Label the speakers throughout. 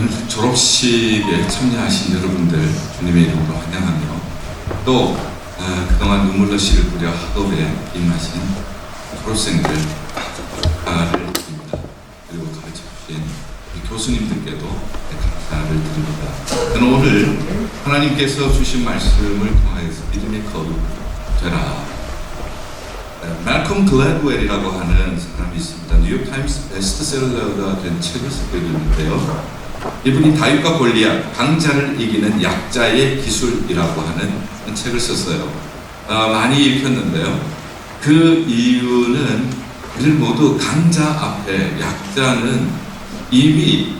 Speaker 1: 오늘 졸업식에 참여하신 여러분들 주님의 이름으로 환영하며 또 그동안 눈물로 씨를 뿌려 학업에 임하신 졸업생들 감사를 드립니다. 그리고 가르쳐주신 교수님들께도 감사를 드립니다. 저는 오늘 하나님께서 주신 말씀을 통하여서 믿음의 거룩되라. 말콤 글래드웰이라고 하는 사람이 있습니다. 뉴욕타임스 베스트셀러가 된 책을 쓰고 있는데요. 이분이 다윗과 골리앗, 강자를 이기는 약자의 기술이라고 하는 책을 썼어요. 많이 읽혔는데요. 그 이유는 우리 모두 강자 앞에 약자는 이미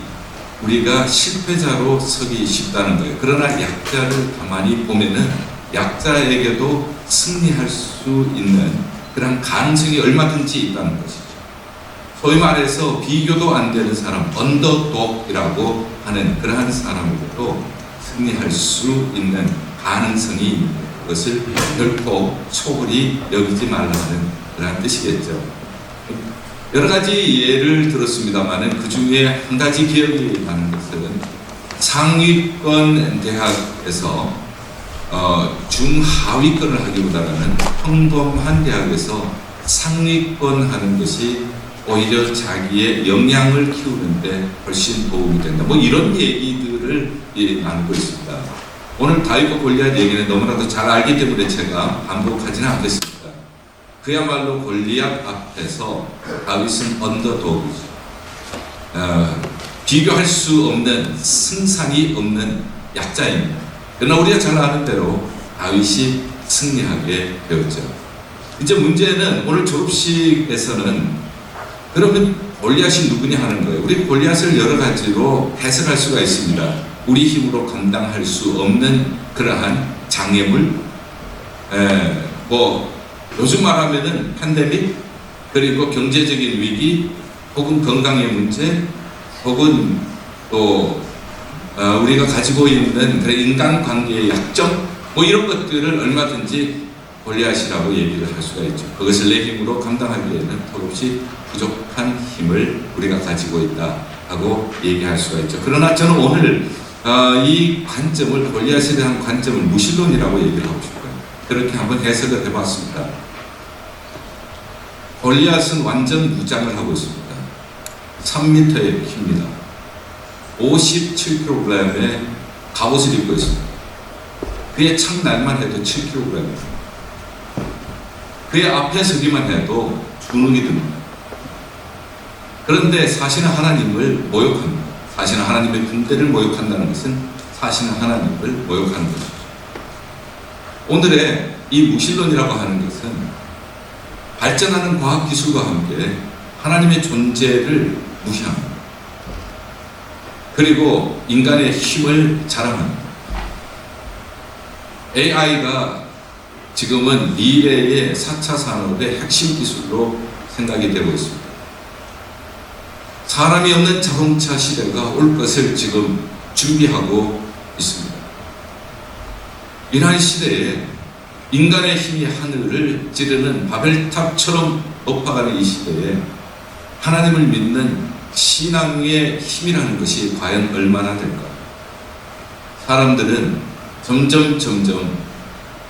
Speaker 1: 우리가 실패자로 서기 쉽다는 거예요. 그러나 약자를 가만히 보면은 약자에게도 승리할 수 있는 그런 가능성이 얼마든지 있다는 것이죠. 소위 말해서 비교도 안 되는 사람, 언더독이라고 하는 그러한 사람으로도 승리할 수 있는 가능성이 있는 것을 결코 소홀히 여기지 말라는 그러한 뜻이겠죠. 여러 가지 예를 들었습니다만은 그 중에 한 가지 기억이 나는 것은 상위권 대학에서 중하위권을 하기보다는 평범한 대학에서 상위권 하는 것이 오히려 자기의 역량을 키우는데 훨씬 도움이 된다. 뭐 이런 얘기들을 나누고 있습니다. 오늘 다윗과 골리앗 얘기는 너무나도 잘 알기 때문에 제가 반복하지는 않겠습니다. 그야말로 골리앗 앞에서 다윗은 언더독이죠. 비교할 수 없는 승산이 없는 약자입니다. 그러나 우리가 잘 아는 대로 다윗이 승리하게 되었죠. 이제 문제는 오늘 졸업식에서는 그러면 골리앗이 누구냐 하는 거예요. 우리 골리앗을 여러 가지로 해석할 수가 있습니다. 우리 힘으로 감당할 수 없는 그러한 장애물, 요즘 말하면은 팬데믹, 그리고 경제적인 위기, 혹은 건강의 문제, 혹은 또 우리가 가지고 있는 그런 인간관계의 약점, 뭐 이런 것들을 얼마든지 골리앗이라고 얘기를 할 수가 있죠. 그것을 내 힘으로 감당하기에는 턱없이 부족한 힘을 우리가 가지고 있다 하고 얘기할 수가 있죠. 그러나 저는 오늘 이 관점을, 골리앗에 대한 관점을 무신론이라고 얘기를 하고 싶어요. 그렇게 한번 해석을 해봤습니다. 골리앗은 완전 무장을 하고 있습니다. 3m의 키입니다. 57kg의 갑옷을 입고 있습니다. 그의 창날만 해도 7kg입니다. 그의 앞에 서기만 해도 주눅이 듭니다. 그런데 사실은 하나님을 모욕합니다. 사실은 하나님의 군대를 모욕한다는 것은 사실은 하나님을 모욕하는 것이죠. 오늘의 이 무신론이라고 하는 것은 발전하는 과학기술과 함께 하나님의 존재를 무시합니다. 그리고 인간의 힘을 자랑합니다. AI가 지금은 미래의 4차 산업의 핵심 기술로 생각이 되고 있습니다. 사람이 없는 자동차 시대가 올 것을 지금 준비하고 있습니다. 이러한 시대에 인간의 힘이 하늘을 찌르는 바벨탑처럼 높아가는 이 시대에 하나님을 믿는 신앙의 힘이라는 것이 과연 얼마나 될까? 사람들은 점점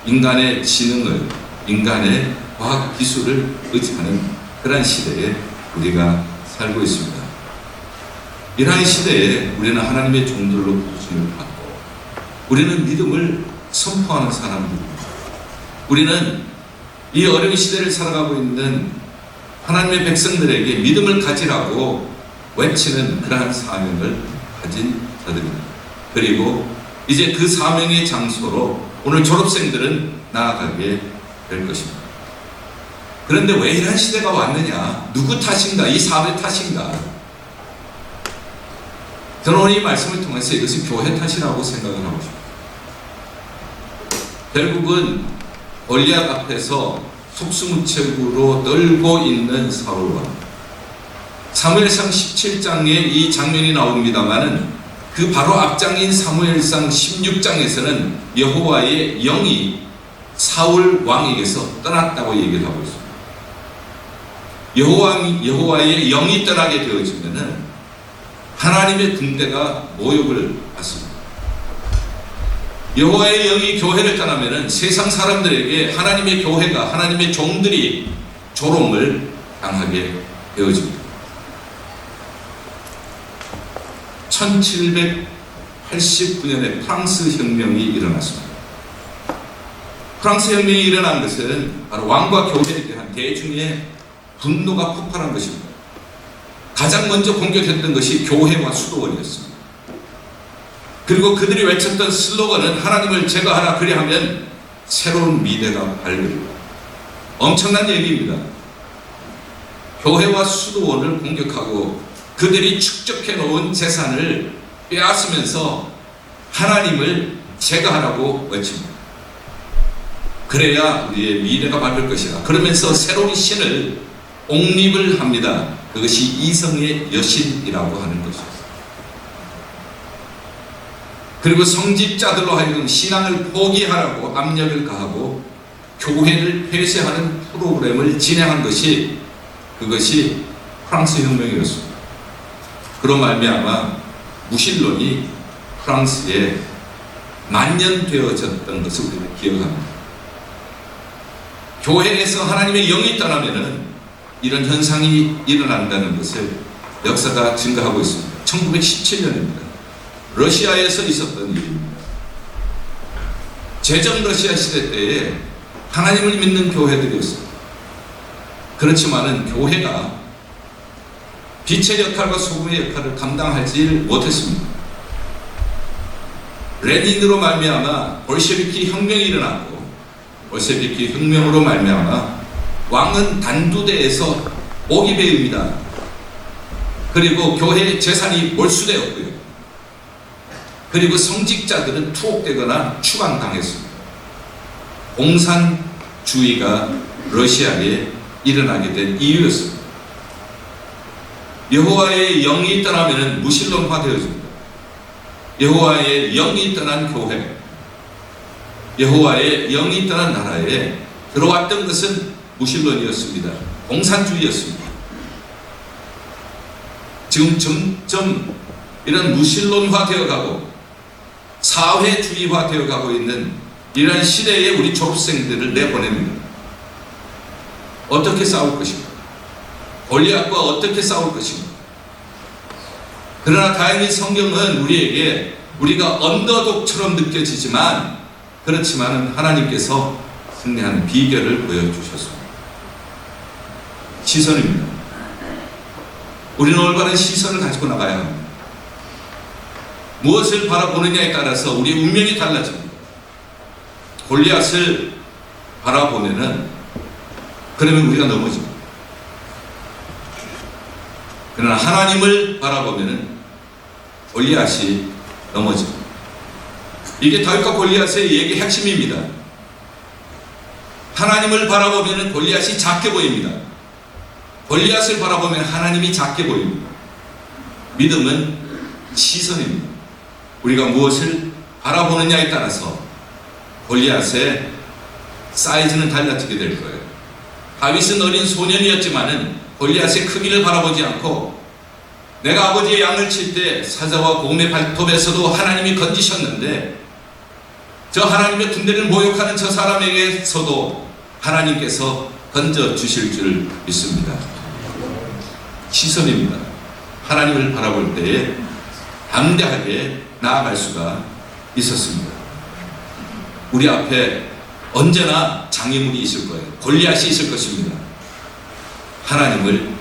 Speaker 1: 인간의 지능을, 인간의 과학 기술을 의지하는 그러한 시대에 우리가 살고 있습니다. 이러한 시대에 우리는 하나님의 종들로 부르심을 받고 우리는 믿음을 선포하는 사람들입니다. 우리는 이 어려운 시대를 살아가고 있는 하나님의 백성들에게 믿음을 가지라고 외치는 그러한 사명을 가진 자들입니다. 그리고 이제 그 사명의 장소로 오늘 졸업생들은 나아가게 될 것입니다. 그런데 왜 이런 시대가 왔느냐? 누구 탓인가? 이 사회 탓인가? 저는 오늘 이 말씀을 통해서 이것은 교회 탓이라고 생각을 하고 싶습니다. 결국은 골리앗 앞에서 속수무책으로 떨고 있는 사울과 사무엘상 17장에 이 장면이 나옵니다만은 그 바로 앞장인 사무엘상 16장에서는 여호와의 영이 사울 왕에게서 떠났다고 얘기를 하고 있습니다. 여호와의 영이 떠나게 되어지면은 하나님의 군대가 모욕을 받습니다. 여호와의 영이 교회를 떠나면은 세상 사람들에게 하나님의 교회가, 하나님의 종들이 조롱을 당하게 되어집니다. 1789년에 프랑스 혁명이 일어났습니다. 프랑스 혁명이 일어난 것은 바로 왕과 교회에 대한 대중의 분노가 폭발한 것입니다. 가장 먼저 공격했던 것이 교회와 수도원이었습니다. 그리고 그들이 외쳤던 슬로건은 하나님을 제거하라, 그리하면 새로운 미래가 밝으리라. 엄청난 얘기입니다. 교회와 수도원을 공격하고 그들이 축적해 놓은 재산을 빼앗으면서 하나님을 제거하라고 외칩니다. 그래야 우리의 미래가 밝을 것이다. 그러면서 새로운 신을 옹립을 합니다. 그것이 이성의 여신이라고 하는 것입니다. 그리고 성직자들로 하여금 신앙을 포기하라고 압력을 가하고 교회를 폐쇄하는 프로그램을 진행한 것이, 그것이 프랑스 혁명이었습니다. 그로 말미암아 무신론이 프랑스에 만연되어졌던 것을 우리가 기억합니다. 교회에서 하나님의 영이 떠나면은 이런 현상이 일어난다는 것을 역사가 증거하고 있습니다. 1917년입니다. 러시아에서 있었던 일입니다. 제정 러시아 시대 때에 하나님을 믿는 교회들이었습니다. 그렇지만은 교회가 빛의 역할과 소금의 역할을 감당하지 못했습니다. 레닌으로 말미암아 볼셰비키 혁명이 일어났고, 볼셰비키 혁명으로 말미암아 왕은 단두대에서 목이 베입니다. 그리고 교회의 재산이 몰수되었고요. 그리고 성직자들은 투옥되거나 추방당했습니다. 공산주의가 러시아에 일어나게 된 이유였습니다. 여호와의 영이 떠나면 무신론화되어집니다. 여호와의 영이 떠난 교회, 여호와의 영이 떠난 나라에 들어왔던 것은 무신론이었습니다. 공산주의였습니다. 지금 점점 이런 무신론화 되어가고 사회주의화 되어가고 있는 이런 시대에 우리 졸업생들을 내보냅니다. 어떻게 싸울 것인가? 골리앗과 어떻게 싸울 것인가? 그러나 다행히 성경은 우리에게, 우리가 언더독처럼 느껴지지만 그렇지만 하나님께서 승리하는 비결을 보여주셨습니다. 시선입니다. 우리는 올바른 시선을 가지고 나가야 합니다. 무엇을 바라보느냐에 따라서 우리의 운명이 달라집니다. 골리앗을 바라보면은 그러면 우리가 넘어집니다. 그러나 하나님을 바라보면은 골리앗이 넘어집니다. 이게 다윗과 골리앗의 얘기의 핵심입니다. 하나님을 바라보면은 골리앗이 작게 보입니다. 골리앗을 바라보면 하나님이 작게 보입니다. 믿음은 시선입니다. 우리가 무엇을 바라보느냐에 따라서 골리앗의 사이즈는 달라지게 될 거예요. 다윗은 어린 소년이었지만은 골리앗의 크기를 바라보지 않고, 내가 아버지의 양을 칠 때 사자와 곰의 발톱에서도 하나님이 건지셨는데 저 하나님의 군대를 모욕하는 저 사람에게서도 하나님께서 건져 주실 줄 믿습니다. 시선입니다. 하나님을 바라볼 때에 담대하게 나아갈 수가 있었습니다. 우리 앞에 언제나 장애물이 있을 거예요. 골리앗이 있을 것입니다. 하나님을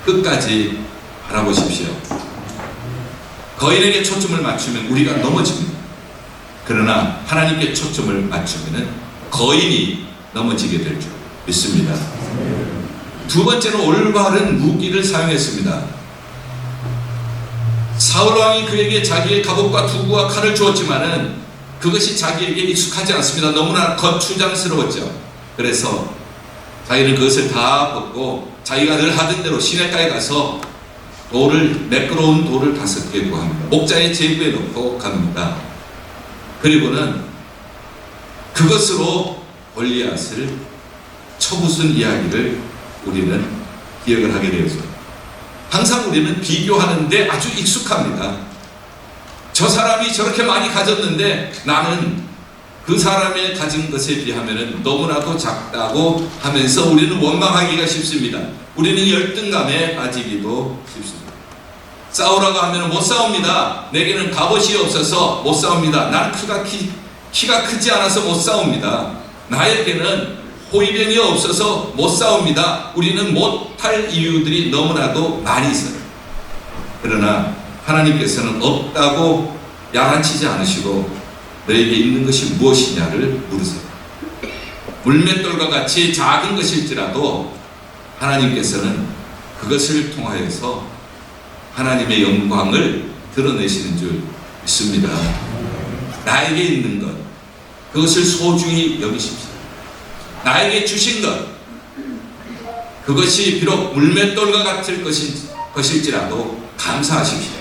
Speaker 1: 끝까지 바라보십시오. 거인에게 초점을 맞추면 우리가 넘어집니다. 그러나 하나님께 초점을 맞추면 거인이 넘어지게 될 줄 믿습니다. 두 번째는 올바른 무기를 사용했습니다. 사울왕이 그에게 자기의 갑옷과 두구와 칼을 주었지만은 그것이 자기에게 익숙하지 않습니다. 너무나 거추장스러웠죠. 그래서 자기는 그것을 다 벗고 자기가 늘 하던 대로 시냇가에 가서 매끄러운 돌을 5개 구합니다. 목자의 제부에 넣고 갑니다. 그리고는 그것으로 골리앗을 쳐부순 이야기를 우리는 기억을 하게 되었습니다. 항상 우리는 비교하는데 아주 익숙합니다. 저 사람이 저렇게 많이 가졌는데 나는 그 사람의 가진 것에 비하면 너무나도 작다고 하면서 우리는 원망하기가 쉽습니다. 우리는 열등감에 빠지기도 쉽습니다. 싸우라고 하면 못 싸웁니다. 내게는 갑옷이 없어서 못 싸웁니다. 나는 키가 크지 않아서 못 싸웁니다. 나에게는 호위병이 없어서 못 싸웁니다. 우리는 못할 이유들이 너무나도 많이 있어요. 그러나 하나님께서는 없다고 야단치지 않으시고 너에게 있는 것이 무엇이냐를 물으세요. 물맷돌과 같이 작은 것일지라도 하나님께서는 그것을 통하여서 하나님의 영광을 드러내시는 줄 믿습니다. 나에게 있는 것, 그것을 소중히 여기십시오. 나에게 주신 것, 그것이 비록 물맷돌과 같을 것일지라도 감사하십시오.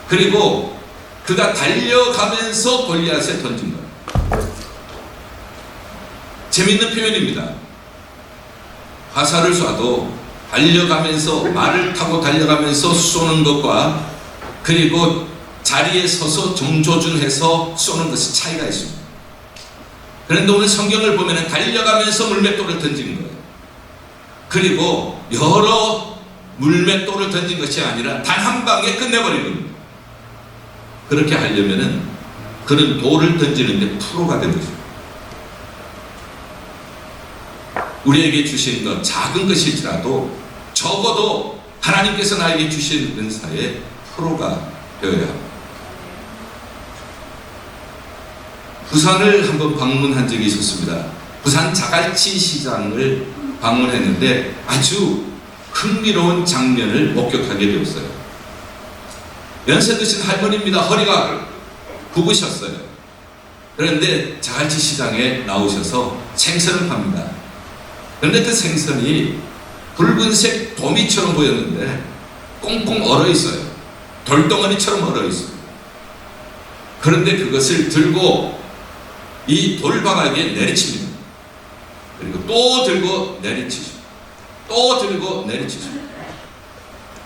Speaker 1: 그리고 그가 달려가면서 골리앗에 던진 것. 재미있는 표현입니다. 화살을 쏴도 달려가면서, 말을 타고 달려가면서 쏘는 것과 그리고 자리에 서서 정조준해서 쏘는 것이 차이가 있습니다. 그런데 오늘 성경을 보면 달려가면서 물맷돌을 던진 거예요. 그리고 여러 물맷돌을 던진 것이 아니라 단 한 방에 끝내버리는 겁니다. 그렇게 하려면은 그는 돌을 던지는데 프로가 된 것입니다. 우리에게 주신 것, 작은 것일지라도 적어도 하나님께서 나에게 주신 은사에 프로가 되어야 합니다. 부산을 한번 방문한 적이 있었습니다. 부산 자갈치 시장을 방문했는데 아주 흥미로운 장면을 목격하게 되었어요. 연세 드신 할머니입니다. 허리가 굽으셨어요. 그런데 자갈치 시장에 나오셔서 생선을 팝니다. 그런데 그 생선이 붉은색 도미처럼 보였는데 꽁꽁 얼어 있어요. 돌덩어리처럼 얼어 있어요. 그런데 그것을 들고 이 돌방아에 내리칩니다. 그리고 또 들고 내리치죠. 또 들고 내리치죠.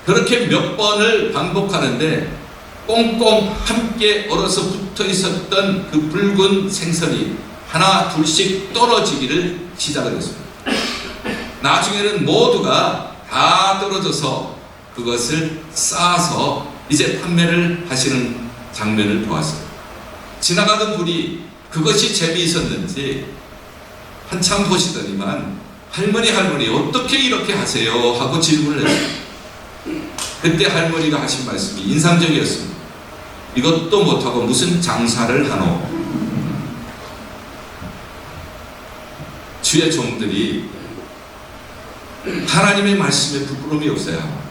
Speaker 1: 그렇게 몇 번을 반복하는데 꽁꽁 함께 얼어서 붙어 있었던 그 붉은 생선이 하나 둘씩 떨어지기를 시작을 했습니다. 나중에는 모두가 다 떨어져서 그것을 싸서 이제 판매를 하시는 장면을 보았어요. 지나가던 분이 그것이 재미있었는지 한참 보시더니만 할머니 어떻게 이렇게 하세요? 하고 질문을 했어요. 그때 할머니가 하신 말씀이 인상적이었습니다. 이것도 못하고 무슨 장사를 하노? 주의 종들이 하나님의 말씀에 부끄러움이 없어야 합니다.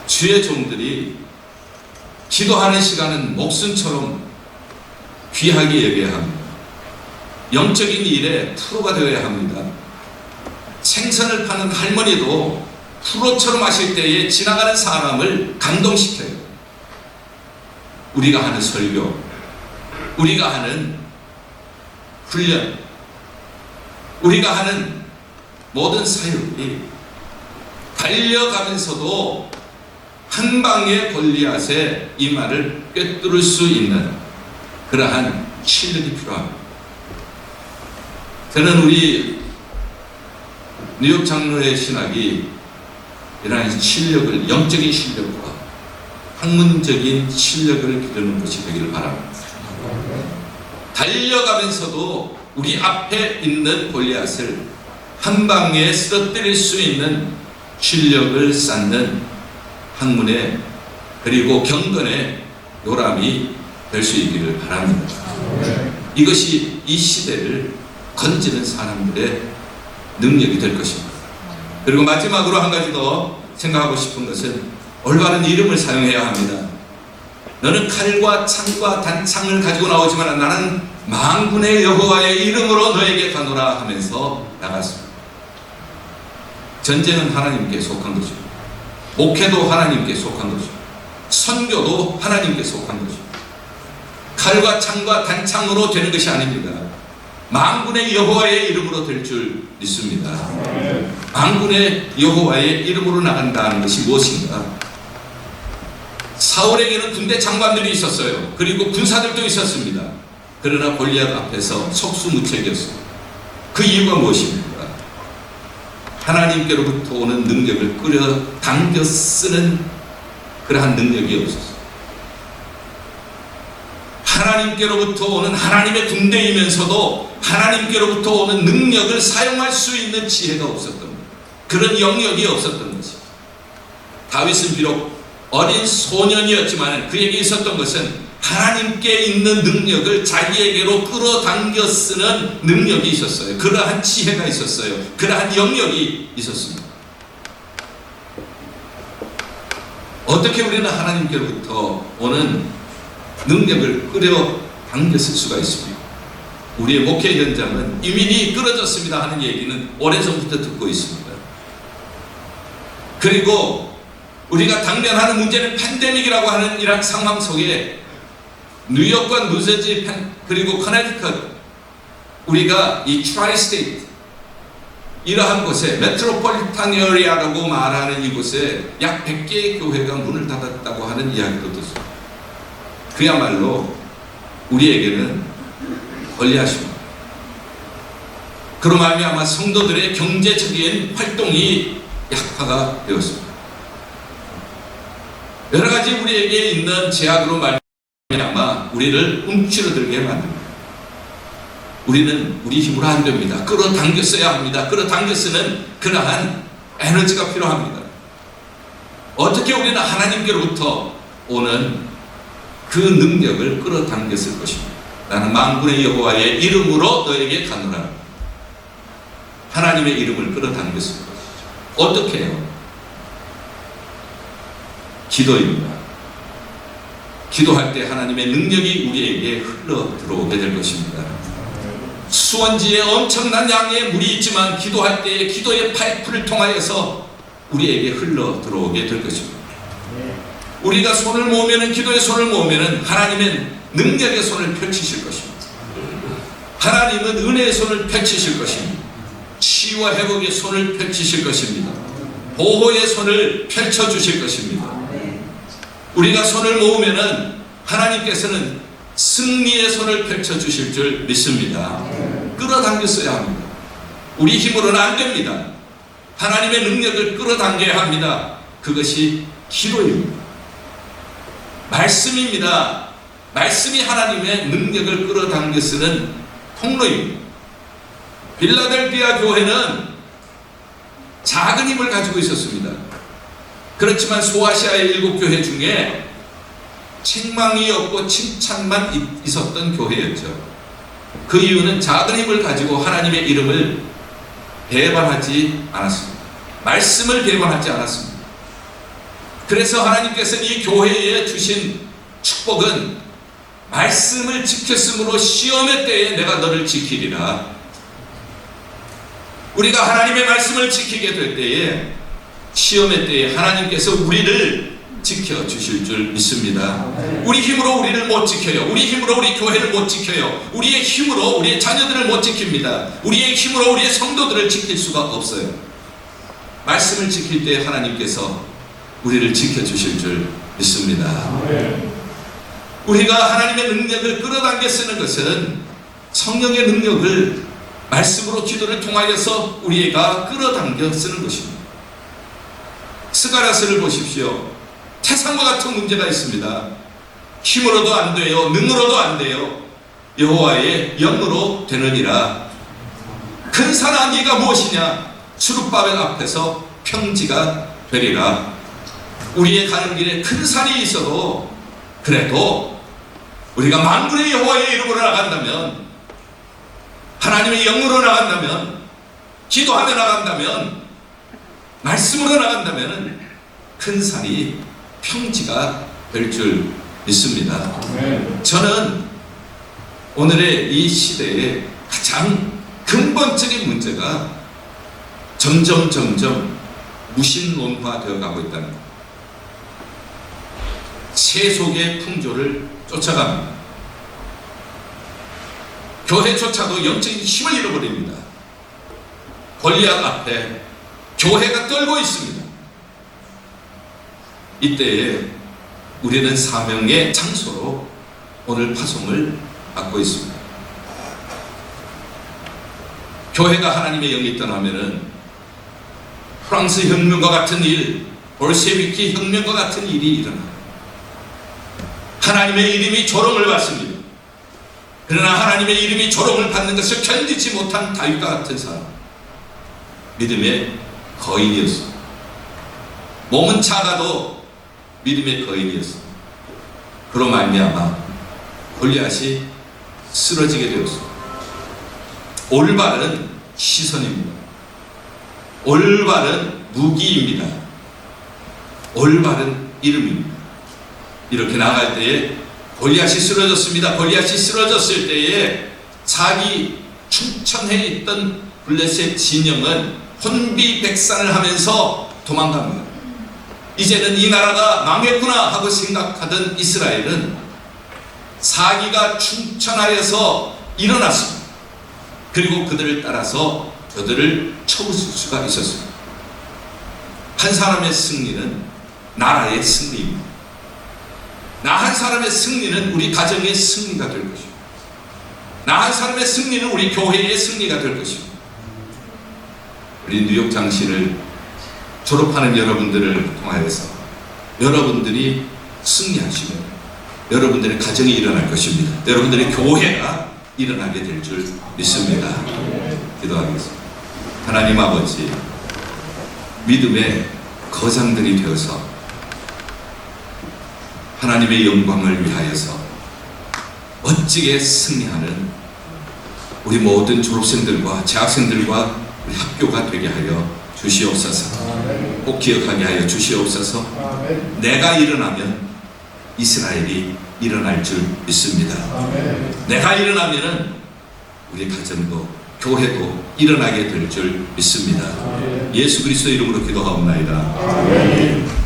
Speaker 1: 주의 종들이 기도하는 시간은 목숨처럼 귀하게 여겨야 합니다. 영적인 일에 프로가 되어야 합니다. 생선을 파는 할머니도 프로처럼 하실 때에 지나가는 사람을 감동시켜요. 우리가 하는 설교, 우리가 하는 훈련, 우리가 하는 모든 사역이 달려가면서도 한 방의 골리앗의 이마를 꿰뚫을 수 있는 그러한 실력이 필요합니다. 저는 우리 뉴욕 장로의 신학이 이러한 실력을, 영적인 실력과 학문적인 실력을 기르는 것이 되기를 바랍니다. 달려가면서도 우리 앞에 있는 골리앗을 한 방에 쓰러뜨릴 수 있는 실력을 쌓는 학문의 그리고 경건의 요람이 될 수 있기를 바랍니다. 이것이 이 시대를 건지는 사람들의 능력이 될 것입니다. 그리고 마지막으로 한 가지 더 생각하고 싶은 것은 올바른 이름을 사용해야 합니다. 너는 칼과 창과 단창을 가지고 나오지만 나는 만군의 여호와의 이름으로 너에게 가노라 하면서 나갔습니다. 전쟁은 하나님께 속한 것입니다. 목회도 하나님께 속한 것입니다. 선교도 하나님께 속한 것입니다. 칼과 창과 단창으로 되는 것이 아닙니다. 만군의 여호와의 이름으로 될 줄 믿습니다. 만군의 여호와의 이름으로 나간다는 것이 무엇인가? 사울에게는 군대 장관들이 있었어요. 그리고 군사들도 있었습니다. 그러나 골리앗 앞에서 속수무책이었습니다. 그 이유가 무엇입니까? 하나님께로부터 오는 능력을 끌어당겨 쓰는 그러한 능력이 없었어요. 하나님께로부터 오는 하나님의 군대이면서도 하나님께로부터 오는 능력을 사용할 수 있는 지혜가 없었던 거예요. 그런 영역이 없었던 것이죠. 다윗은 비록 어린 소년이었지만 그에게 있었던 것은 하나님께 있는 능력을 자기에게로 끌어당겨 쓰는 능력이 있었어요. 그러한 지혜가 있었어요. 그러한 영역이 있었습니다. 어떻게 우리는 하나님께로부터 오는 능력을 끌어당겨 쓸 수가 있습니까? 우리의 목회 현장은 이민이 끌어졌습니다 하는 얘기는 오래전부터 듣고 있습니다. 그리고 우리가 당면하는 문제는 팬데믹이라고 하는 이런 상황 속에 뉴욕과 뉴저지 그리고 커네티컷, 우리가 이 트라이스테이트 이러한 곳에 메트로폴리탄 에리아라고 말하는 이곳에 약 100개의 교회가 문을 닫았다고 하는 이야기도 듣습니다. 그야말로 우리에게는 권리하십니다. 그로 말미암아 성도들의 경제적인 활동이 약화가 되었습니다. 여러 가지 우리에게 있는 제약으로 말미암아 우리를 움츠러들게 만듭니다. 우리는 우리 힘으로 안 됩니다. 끌어당겨 써야 합니다. 끌어당겨 쓰는 그러한 에너지가 필요합니다. 어떻게 우리는 하나님께로부터 오는 그 능력을 끌어당겨 쓸 것입니다. 나는 만군의 여호와의 이름으로 너에게 가노라. 하나님의 이름을 끌어당겨 쓸 것이죠. 어떻게 해요? 기도입니다. 기도할 때 하나님의 능력이 우리에게 흘러 들어오게 될 것입니다. 수원지에 엄청난 양의 물이 있지만 기도할 때에 기도의 파이프를 통하여서 우리에게 흘러 들어오게 될 것입니다. 우리가 손을 모으면은, 기도의 손을 모으면은 하나님의 능력의 손을 펼치실 것입니다. 하나님은 은혜의 손을 펼치실 것입니다. 치유와 회복의 손을 펼치실 것입니다. 보호의 손을 펼쳐주실 것입니다. 우리가 손을 모으면은 하나님께서는 승리의 손을 펼쳐주실 줄 믿습니다. 끌어당겨 써야 합니다. 우리 힘으로는 안 됩니다. 하나님의 능력을 끌어당겨야 합니다. 그것이 기도입니다. 말씀입니다. 말씀이 하나님의 능력을 끌어당겨 쓰는 통로입니다. 빌라델비아 교회는 작은 힘을 가지고 있었습니다. 그렇지만 소아시아의 7교회 중에 책망이 없고 칭찬만 있었던 교회였죠. 그 이유는 작은 힘을 가지고 하나님의 이름을 배반하지 않았습니다. 말씀을 배반하지 않았습니다. 그래서 하나님께서는 이 교회에 주신 축복은 말씀을 지켰으므로 시험의 때에 내가 너를 지키리라. 우리가 하나님의 말씀을 지키게 될 때에 시험의 때에 하나님께서 우리를 지켜주실 줄 믿습니다. 우리 힘으로 우리를 못 지켜요. 우리 힘으로 우리 교회를 못 지켜요. 우리의 힘으로 우리의 자녀들을 못 지킵니다. 우리의 힘으로 우리의 성도들을 지킬 수가 없어요. 말씀을 지킬 때 하나님께서 우리를 지켜주실 줄 믿습니다. 우리가 하나님의 능력을 끌어당겨 쓰는 것은 성령의 능력을 말씀으로 기도를 통하여서 우리가 끌어당겨 쓰는 것입니다. 스가랴서를 보십시오. 태산과 같은 문제가 있습니다. 힘으로도 안 돼요. 능으로도 안 돼요. 여호와의 영으로 되느니라. 큰 산아 네가 무엇이냐? 수룹바벨 앞에서 평지가 되리라. 우리의 가는 길에 큰 산이 있어도 그래도 우리가 만군의 여호와의 이름으로 나간다면, 하나님의 영으로 나간다면, 기도하며 나간다면, 말씀으로 나간다면 큰 산이 평지가 될 줄 믿습니다. 저는 오늘의 이 시대에 가장 근본적인 문제가 점점 무신론화 되어 가고 있다는 것. 세속의 풍조를 쫓아갑니다. 교회조차도 영적인 힘을 잃어버립니다. 골리앗 앞에 교회가 떨고 있습니다. 이때에 우리는 사명의 장소로 오늘 파송을 받고 있습니다. 교회가 하나님의 영이 떠나면은 프랑스 혁명과 같은 일, 볼셰비키 혁명과 같은 일이 일어나요. 하나님의 이름이 조롱을 받습니다. 그러나 하나님의 이름이 조롱을 받는 것을 견디지 못한 다윗과 같은 사람, 믿음의 거인이었습니다. 몸은 작아도 믿음의 거인이었습니다. 그로 말미암아 골리앗이 쓰러지게 되었습니다. 올바른 시선입니다. 올바른 무기입니다. 올바른 이름입니다. 이렇게 나갈 때에 골리앗이 쓰러졌습니다. 골리앗이 쓰러졌을 때에 자기 충천해 있던 블레셋 진영은 혼비백산을 하면서 도망갑니다. 이제는 이 나라가 망했구나 하고 생각하던 이스라엘은 사기가 충천하여서 일어났습니다. 그리고 그들을 따라서 그들을 쳐부술 수가 있었습니다. 한 사람의 승리는 나라의 승리입니다. 나 한 사람의 승리는 우리 가정의 승리가 될 것입니다. 나 한 사람의 승리는 우리 교회의 승리가 될 것입니다. 우리 뉴욕 장신을 졸업하는 여러분들을 통하여서 여러분들이 승리하시면 여러분들의 가정이 일어날 것입니다. 여러분들의 교회가 일어나게 될 줄 믿습니다. 기도하겠습니다. 하나님 아버지, 믿음의 거장들이 되어서 하나님의 영광을 위하여서 멋지게 승리하는 우리 모든 졸업생들과 재학생들과 우리 학교가 되게 하여 주시옵소서. 꼭 기억하게 하여 주시옵소서. 내가 일어나면 이스라엘이 일어날 줄 믿습니다. 내가 일어나면 우리 가정도 교회도 일어나게 될 줄 믿습니다. 예수 그리스도 이름으로 기도하옵나이다.